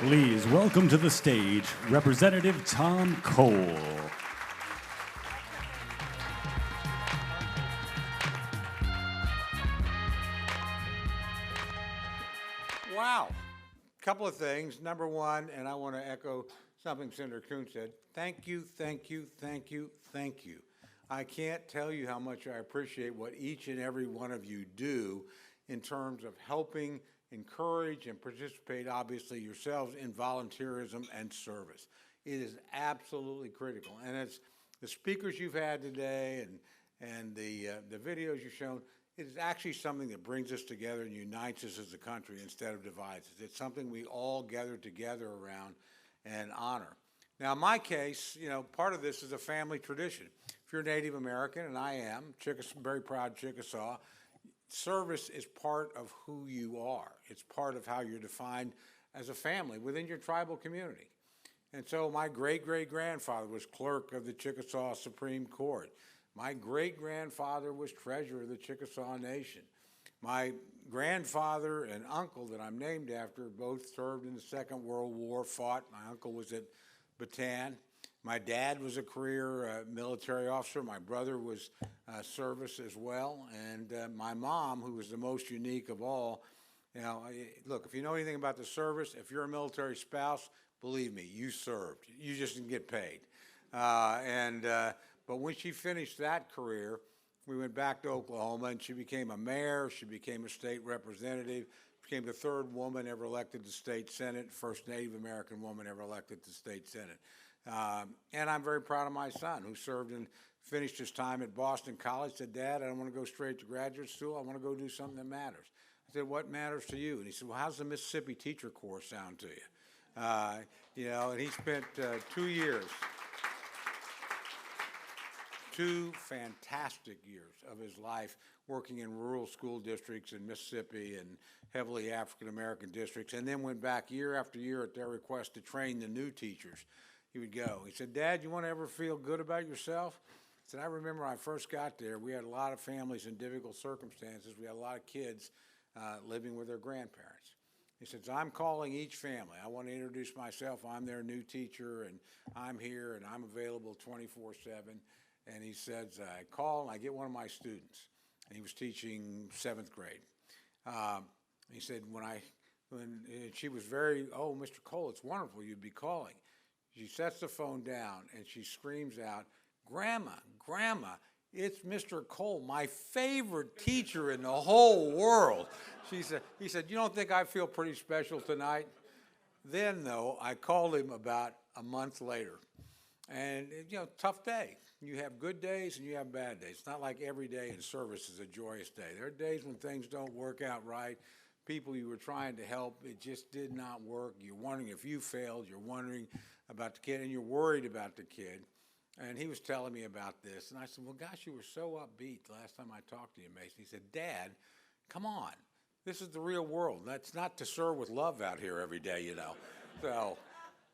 Please welcome to the stage Representative Tom Cole. Wow. Couple of things. Number one, and I want to echo something Senator Coons said, thank you, thank you, thank you, thank you. I can't tell you how much I appreciate what each and every one of you do in terms of helping encourage and participate, obviously, yourselves in volunteerism and service. It is absolutely critical. And it's the speakers you've had today and the videos you've shown, it is actually something that brings us together and unites us as a country instead of divides us. It's something we all gather together around and honor. Now, in my case, you know, part of this is a family tradition. If you're Native American, and I am, very proud Chickasaw, service is part of who you are. It's part of how you're defined as a family within your tribal community. And so my great-great-grandfather was clerk of the Chickasaw Supreme Court. My great-grandfather was treasurer of the Chickasaw Nation. My grandfather and uncle that I'm named after both served in the Second World War, fought. My uncle was at Bataan. My dad was a career military officer. My brother was service as well. And my mom, who was the most unique of all, you know, look, if you know anything about the service, if you're a military spouse, believe me, you served. You just didn't get paid. But when she finished that career, we went back to Oklahoma, and she became a mayor. She became a state representative, became the third woman ever elected to state senate, first Native American woman ever elected to state senate. And I'm very proud of my son, who served and finished his time at Boston College, said, Dad, I don't want to go straight to graduate school. I want to go do something that matters. I said, what matters to you? And he said, well, how's the Mississippi Teacher Corps sound to you? You know, and he spent 2 years. 2 fantastic years of his life working in rural school districts in Mississippi and heavily African-American districts, and then went back year after year at their request to train the new teachers. He would go. He said, Dad, you want to ever feel good about yourself? I said, I remember when I first got there, we had a lot of families in difficult circumstances. We had a lot of kids living with their grandparents. He said, so I'm calling each family. I want to introduce myself. I'm their new teacher, and I'm here, and I'm available 24/7. And he says, I call and I get one of my students. And he was teaching 7th grade. He said, when she was very, oh, Mr. Cole, it's wonderful you'd be calling. She sets the phone down and she screams out, Grandma, Grandma, it's Mr. Cole, my favorite teacher in the whole world. He said, you don't think I feel pretty special tonight? Then, though, I called him about a month later. And, you know, tough day. You have good days and you have bad days. It's not like every day in service is a joyous day. There are days when things don't work out right. People you were trying to help, it just did not work. You're wondering if you failed. You're wondering about the kid, and you're worried about the kid. And he was telling me about this. And I said, well, gosh, you were so upbeat the last time I talked to you, Mason. He said, Dad, come on. This is the real world. That's not to serve with love out here every day, you know. So,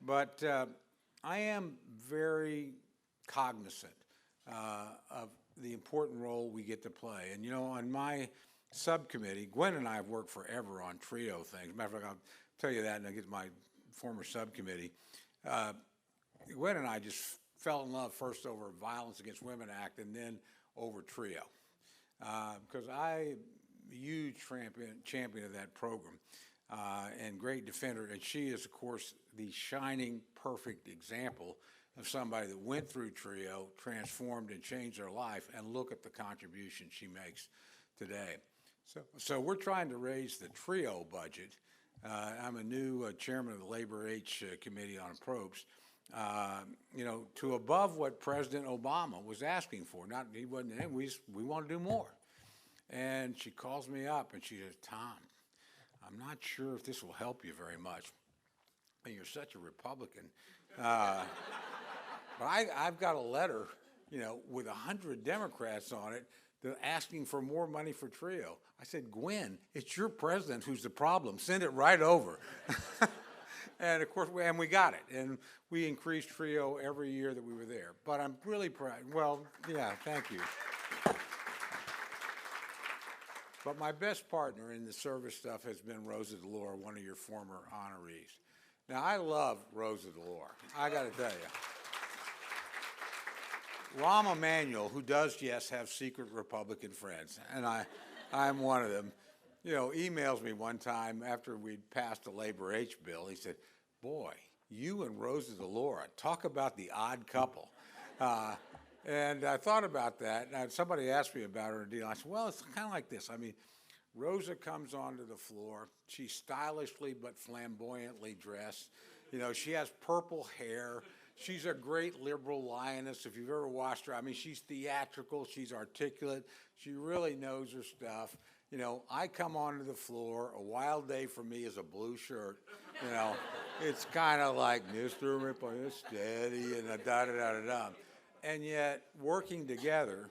but I am very cognizant of the important role we get to play. And, you know, on my subcommittee, Gwen and I have worked forever on TRIO things. Matter of fact, I'll tell you that and I get to my former subcommittee. Gwen and I just fell in love first over Violence Against Women Act and then over TRIO. Because I'm a huge champion of that program and great defender. And she is, of course, the shining, perfect example of somebody that went through TRIO, transformed and changed their life, and look at the contribution she makes today. So we're trying to raise the TRIO budget. I'm a new chairman of the Labor H Committee on Probes, you know, to above what President Obama was asking for. Not he wasn't. We want to do more. And she calls me up and she says, Tom, I'm not sure if this will help you very much. And you're such a Republican. But I've got a letter, you know, with 100 Democrats on it asking for more money for TRIO. I said, Gwen, it's your president who's the problem. Send it right over. And, of course, we got it. And we increased TRIO every year that we were there. But I'm really proud. Well, yeah, thank you. But my best partner in the service stuff has been Rosa DeLore, one of your former honorees. Now, I love Rosa DeLauro. I got to tell you. Rahm Emanuel, who does, yes, have secret Republican friends, and I'm one of them, emails me one time after we'd passed a Labor H bill. He said, boy, you and Rosa DeLauro, talk about the odd couple. And I thought about that, and somebody asked me about her deal. I said, well, it's kind of like this. I mean, Rosa comes onto the floor. She's stylishly but flamboyantly dressed. She has purple hair. She's a great liberal lioness. If you've ever watched her, I mean, she's theatrical. She's articulate. She really knows her stuff. I come onto the floor. A wild day for me is a blue shirt. It's kind of like Mr. Ripple is steady and da-da-da-da-da. And yet, working together,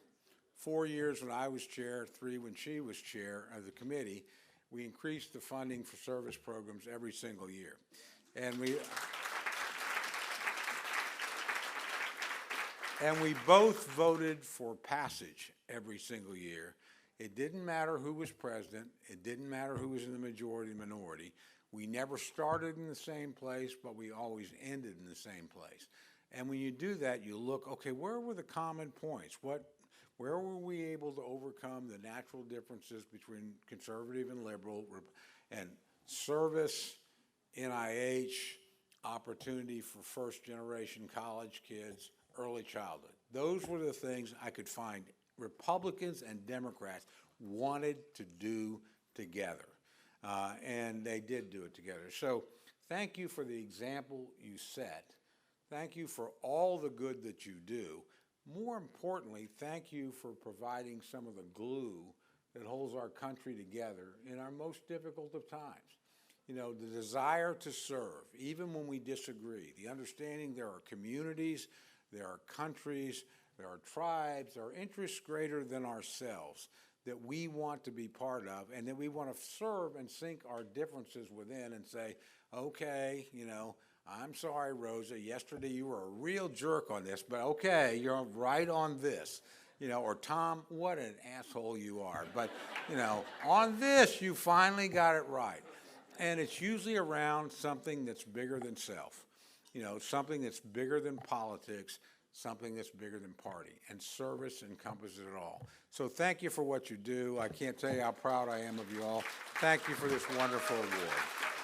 4 years when I was chair, 3 when she was chair of the committee, we increased the funding for service programs every single year. And we both voted for passage every single year. It didn't matter who was president. It didn't matter who was in the majority and minority. We never started in the same place, but we always ended in the same place. And when you do that, you look, okay, where were the common points? Where were we able to overcome the natural differences between conservative and liberal, and service, NIH, opportunity for first-generation college kids, early childhood? Those were the things I could find Republicans and Democrats wanted to do together, and they did do it together. So thank you for the example you set. Thank you for all the good that you do. More importantly, thank you for providing some of the glue that holds our country together in our most difficult of times. The desire to serve, even when we disagree, the understanding there are communities, there are countries, there are tribes, there are interests greater than ourselves that we want to be part of, and that we want to serve and sink our differences within and say, okay, I'm sorry, Rosa, yesterday you were a real jerk on this, but okay, you're right on this. Or Tom, what an asshole you are. But, on this, you finally got it right. And it's usually around something that's bigger than self, something that's bigger than politics, something that's bigger than party. And service encompasses it all. So thank you for what you do. I can't tell you how proud I am of you all. Thank you for this wonderful award.